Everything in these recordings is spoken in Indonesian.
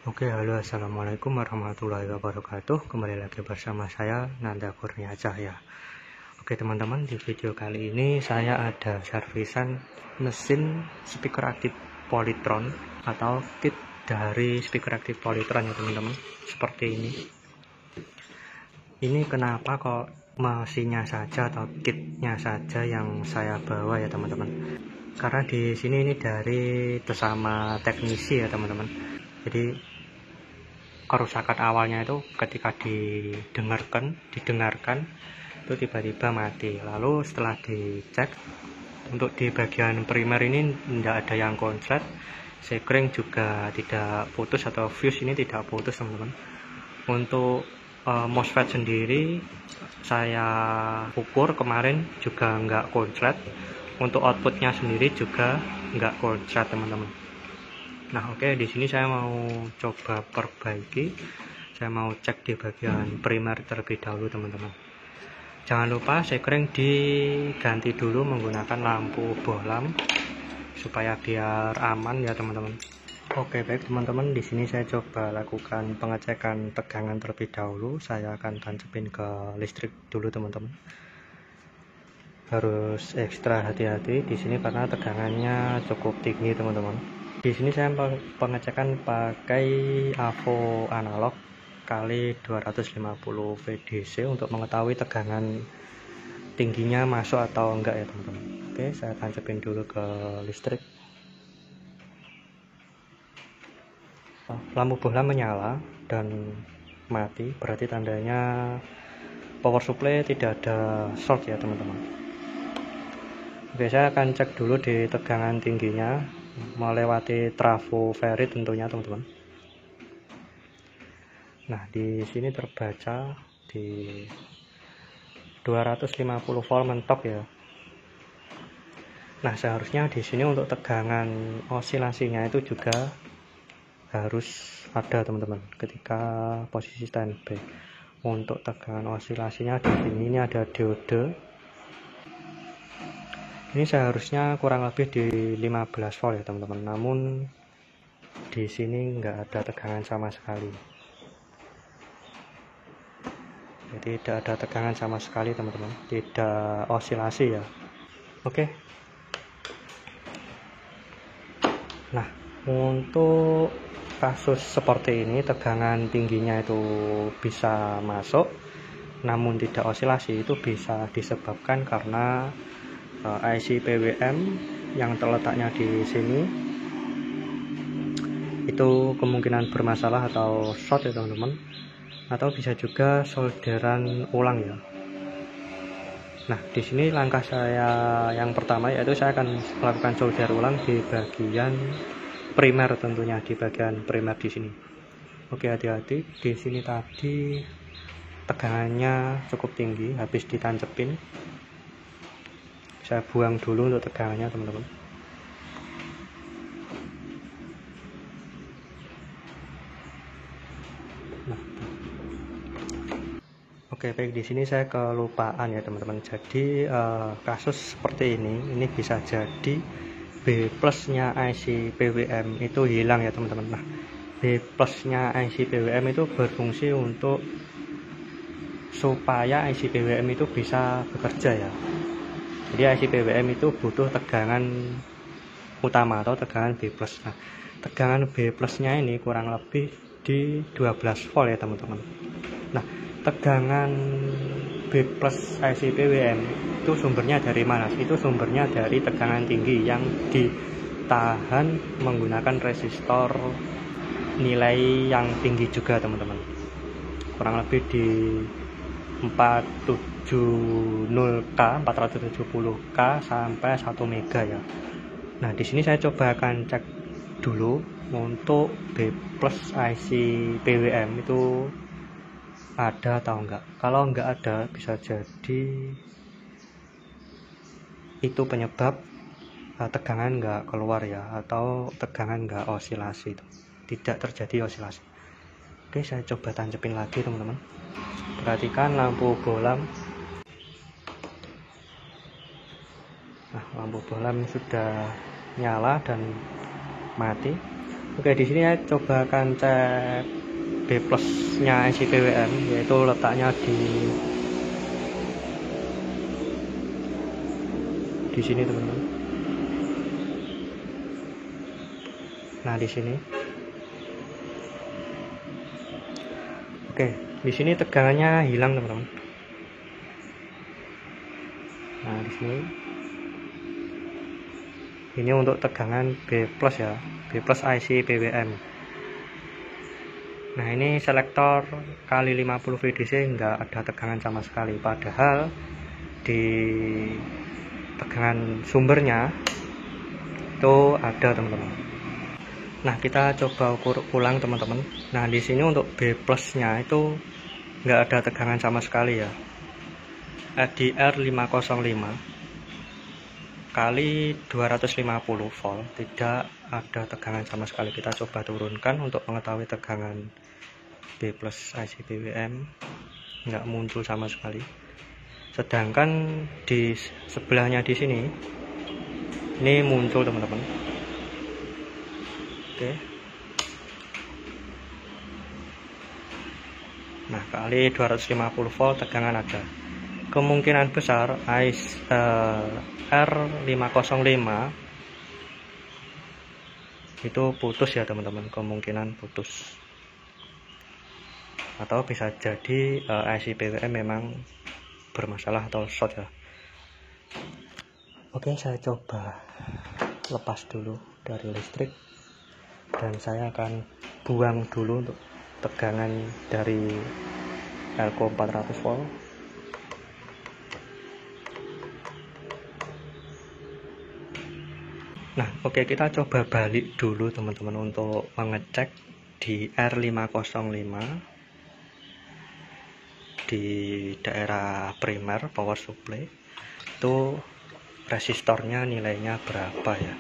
Oke, halo, assalamualaikum warahmatullahi wabarakatuh. Kembali lagi bersama saya Nanda Kurnia Cahya. Oke teman-teman, di video kali ini saya ada servisan mesin speaker aktif Polytron atau kit dari speaker aktif Polytron ya teman-teman. Seperti ini. Ini kenapa kok mesinnya saja atau kitnya saja yang saya bawa ya teman-teman? Karena di sini ini dari bersama teknisi ya teman-teman. Jadi kerusakan awalnya itu ketika didengarkan itu tiba-tiba mati. Lalu setelah dicek untuk di bagian primer ini tidak ada yang konslet, sekring juga tidak putus atau fuse ini tidak putus teman-teman. Untuk MOSFET sendiri saya ukur kemarin juga nggak konslet, untuk outputnya sendiri juga nggak konslet teman-teman. Nah oke, di sini saya mau coba perbaiki. Saya mau cek di bagian primer terlebih dahulu teman-teman. Jangan lupa sekring diganti dulu menggunakan lampu bohlam supaya biar aman ya teman-teman. Oke baik teman-teman, di sini saya coba lakukan pengecekan tegangan terlebih dahulu. Saya akan tancapin ke listrik dulu teman-teman. Harus ekstra hati-hati di sini karena tegangannya cukup tinggi teman-teman. Di sini saya pengecekan pakai AVO analog kali 250 VDC untuk mengetahui tegangan tingginya masuk atau enggak ya teman-teman. Oke, saya tancapin dulu ke listrik. Lampu bohlam menyala dan mati, berarti tandanya power supply tidak ada short ya teman-teman. Oke, saya akan cek dulu di tegangan tingginya melewati trafo Ferrit tentunya teman-teman. Nah di sini terbaca di 250 volt mentok ya. Nah seharusnya di sini untuk tegangan osilasinya itu juga harus ada teman-teman ketika posisi standby. Untuk tegangan osilasinya di sini ini ada diode. Ini seharusnya kurang lebih di 15 volt ya teman-teman. Namun di sini nggak ada tegangan sama sekali. Jadi tidak ada tegangan sama sekali teman-teman. Tidak osilasi ya. Oke. Nah untuk kasus seperti ini tegangan tingginya itu bisa masuk, namun tidak osilasi, itu bisa disebabkan karena IC PWM yang terletaknya di sini itu kemungkinan bermasalah atau short ya teman-teman, atau bisa juga solderan ulang ya. Nah di sini langkah saya yang pertama yaitu saya akan melakukan solder ulang di bagian primer tentunya, di bagian primer di sini. Oke, hati-hati di sini tadi tegangannya cukup tinggi, habis ditancepin. Saya buang dulu untuk tegangannya teman-teman. Nah. Oke baik, di sini saya kelupaan ya teman-teman. Jadi kasus seperti ini bisa jadi B plusnya IC PWM itu hilang ya teman-teman. Nah B plusnya IC PWM itu berfungsi untuk supaya IC PWM itu bisa bekerja ya. Jadi IC PWM itu butuh tegangan utama atau tegangan B plus. Nah tegangan B plusnya ini kurang lebih di 12 volt ya teman-teman. Nah tegangan B plus IC PWM itu sumbernya dari mana? Itu sumbernya dari tegangan tinggi yang ditahan menggunakan resistor nilai yang tinggi juga teman-teman, kurang lebih di 470K sampai 1 mega ya. Nah di sini saya coba akan cek dulu untuk B plus IC PWM itu ada atau enggak. Kalau enggak ada, bisa jadi itu penyebab tegangan enggak keluar ya, atau tegangan enggak osilasi itu. Tidak terjadi osilasi. Oke, saya coba tancapin lagi teman-teman. Perhatikan lampu bohlam. Nah lampu bohlam sudah nyala dan mati. Oke, di sini saya coba akan cek B plusnya IC PWM, yaitu letaknya di sini teman-teman. Nah, di sini. Oke, di sini tegangannya hilang teman-teman. Nah, di sini. Ini untuk tegangan B plus ya, B plus IC PWM. Nah, ini selektor kali 50 VDC nggak ada tegangan sama sekali, padahal di tegangan sumbernya itu ada teman-teman. Nah, kita coba ukur ulang teman-teman. Nah, di sini untuk B plusnya itu nggak ada tegangan sama sekali ya, ADR 505 kali 250 volt, tidak ada tegangan sama sekali. Kita coba turunkan untuk mengetahui tegangan B plus IC PWM, nggak muncul sama sekali. Sedangkan di sebelahnya di sini ini muncul teman-teman. Oke, nah kali 250 volt tegangan ada. Kemungkinan besar R505 itu putus ya teman-teman, kemungkinan putus, atau bisa jadi IC PWM memang bermasalah atau short ya. Oke, saya coba lepas dulu dari listrik dan saya akan buang dulu untuk tegangan dari Elco 400 volt. Nah, oke, kita coba balik dulu teman-teman untuk mengecek di R505 di daerah primer power supply itu resistornya nilainya berapa ya.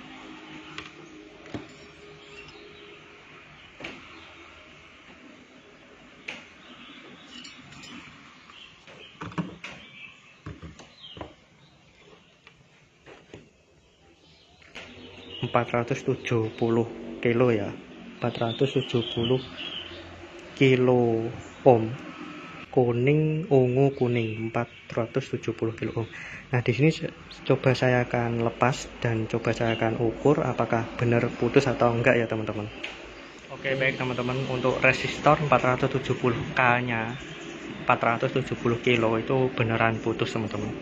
...470 kilo ya, 470 kilo ohm, kuning ungu kuning, 470 kilo ohm. Nah, di sini coba saya akan lepas dan coba saya akan ukur apakah benar putus atau enggak ya teman-teman. Oke, baik teman-teman, untuk resistor 470K nya 470 kilo itu beneran putus teman-teman.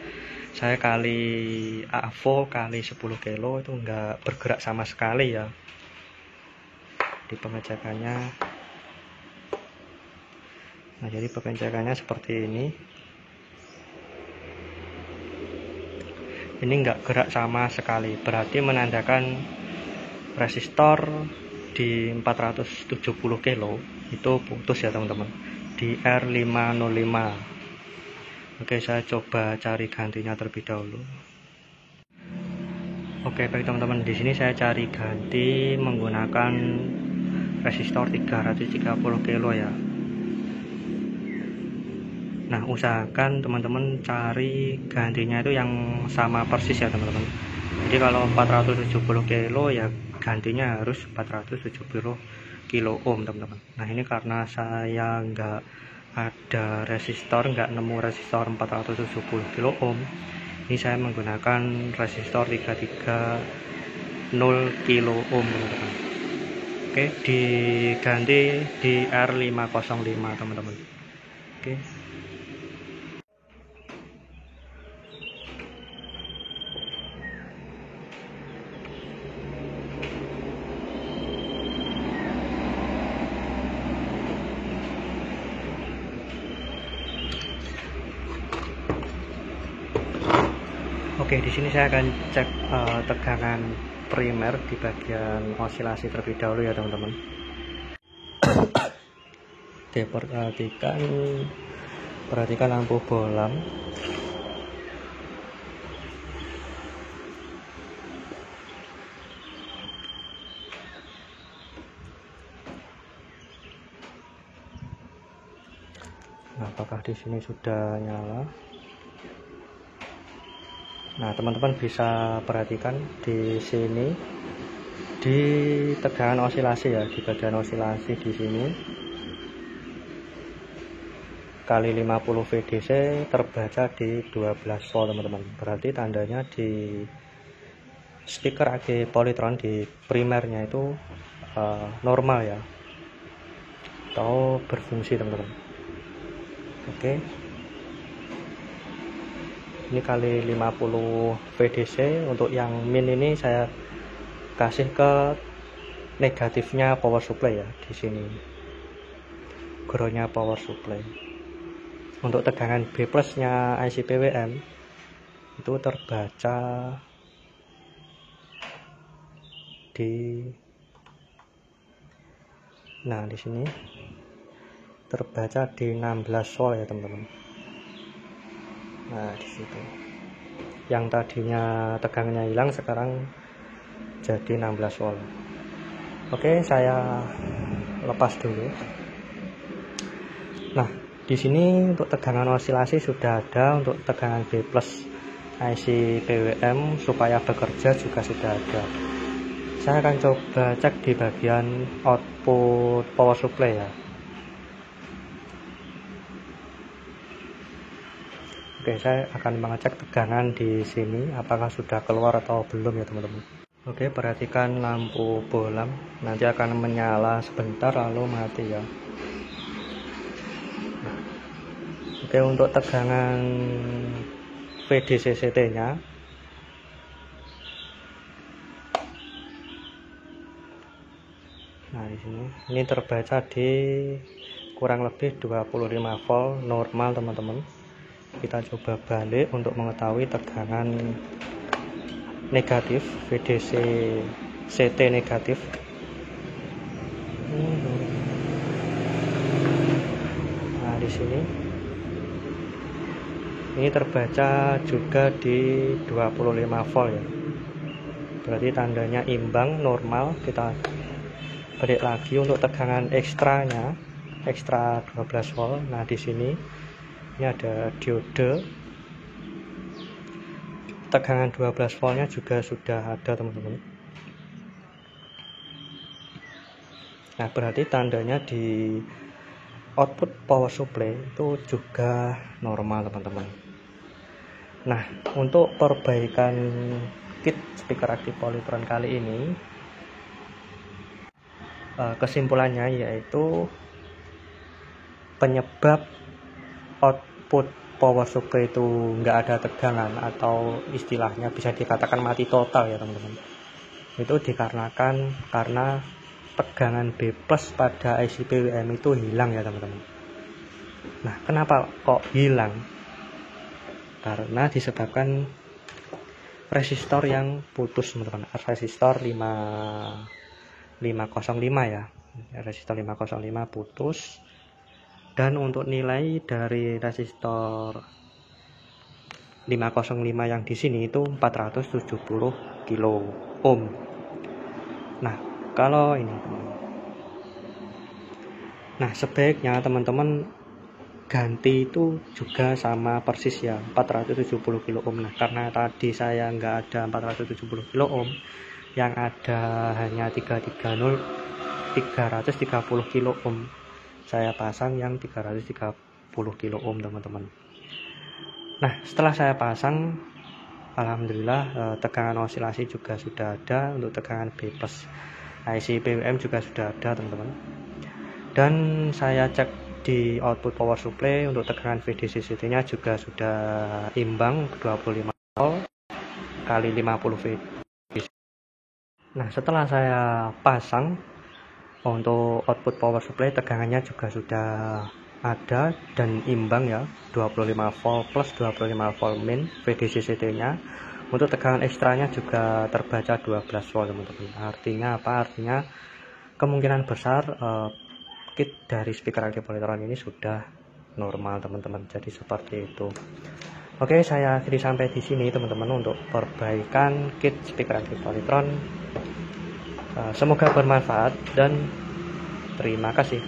Saya kali AVO kali 10 kilo itu enggak bergerak sama sekali ya di pengecekannya. Nah, jadi pengecekannya seperti ini enggak gerak sama sekali, berarti menandakan resistor di 470 kilo itu putus ya teman-teman, di R505. Oke, saya coba cari gantinya terlebih dahulu. Oke, baik teman-teman, di sini saya cari ganti menggunakan resistor 330 kilo ya. Nah, usahakan teman-teman cari gantinya itu yang sama persis ya teman-teman. Jadi kalau 470 kilo ya gantinya harus 470 kilo ohm teman-teman. Nah, ini karena saya nggak ada resistor, nggak nemu resistor 470 kilo ohm, ini saya menggunakan resistor 330 kilo ohm teman-teman. Oke, diganti di R505 teman-teman. Oke. Oke, di sini saya akan cek tegangan primer di bagian osilasi terlebih dahulu ya teman-teman. Oke, perhatikan lampu bolam. Nah, apakah di sini sudah nyala? Nah, teman-teman bisa perhatikan di sini di tegangan osilasi ya, di bagian osilasi di sini kali 50 VDC terbaca di 12 volt teman-teman. Berarti tandanya di speaker AG Polytron di primernya itu normal ya, atau berfungsi teman-teman. Oke, ini kali 50 VDC. Untuk yang min ini saya kasih ke negatifnya power supply ya, di sini groundnya power supply. Untuk tegangan B plusnya IC PWM itu terbaca di sini terbaca di 16 volt ya teman-teman. Nah, di situ yang tadinya tegangannya hilang sekarang jadi 16 volt. Oke, saya lepas dulu. Nah, di sini untuk tegangan osilasi sudah ada, untuk tegangan B plus IC PWM supaya bekerja juga sudah ada. Saya akan coba cek di bagian output power supply ya. Oke, saya akan mengecek tegangan di sini apakah sudah keluar atau belum ya teman-teman. Oke, perhatikan lampu bolam nanti akan menyala sebentar lalu mati ya. Oke, untuk tegangan VDC-CT nya nah di sini ini terbaca di kurang lebih 25 volt normal teman-teman. Kita coba balik untuk mengetahui tegangan negatif VDC CT negatif. Nah di sini ini terbaca juga di 25 volt ya, berarti tandanya imbang normal. Kita balik lagi untuk tegangan ekstranya, ekstra 12 volt. Nah di sini ini ada diode, tegangan 12 voltnya juga sudah ada teman-teman. Nah berarti tandanya di output power supply itu juga normal teman-teman. Nah untuk perbaikan kit speaker aktif Polytron kali ini kesimpulannya yaitu penyebab output power supply itu nggak ada tegangan atau istilahnya bisa dikatakan mati total ya teman-teman, itu dikarenakan karena tegangan B plus pada IC PWM itu hilang ya teman-teman. Nah kenapa kok hilang? Karena disebabkan resistor yang putus teman-teman, resistor 505 ya, resistor 505 putus. Dan untuk nilai dari resistor 505 yang di sini itu 470 kilo ohm. Nah kalau ini sebaiknya teman-teman ganti itu juga sama persis ya, 470 kilo ohm. Nah karena tadi saya nggak ada 470 kilo ohm, yang ada hanya 330 kilo ohm, saya pasang yang 330 kilo ohm teman-teman. Nah setelah saya pasang, alhamdulillah tegangan osilasi juga sudah ada, untuk tegangan B plus IC PWM juga sudah ada teman-teman. Dan saya cek di output power supply untuk tegangan VDC-CT nya juga sudah imbang 25 volt kali 50 VDC. Nah setelah saya pasang, untuk output power supply tegangannya juga sudah ada dan imbang ya, 25 volt plus 25 volt min VDC-CT nya. Untuk tegangan ekstranya juga terbaca 12 volt teman-teman. Artinya apa? Artinya kemungkinan besar kit dari speaker AG Polytron ini sudah normal teman-teman. Jadi seperti itu. Oke, saya akhiri sampai di sini teman-teman untuk perbaikan kit speaker AG Polytron. Semoga bermanfaat dan terima kasih.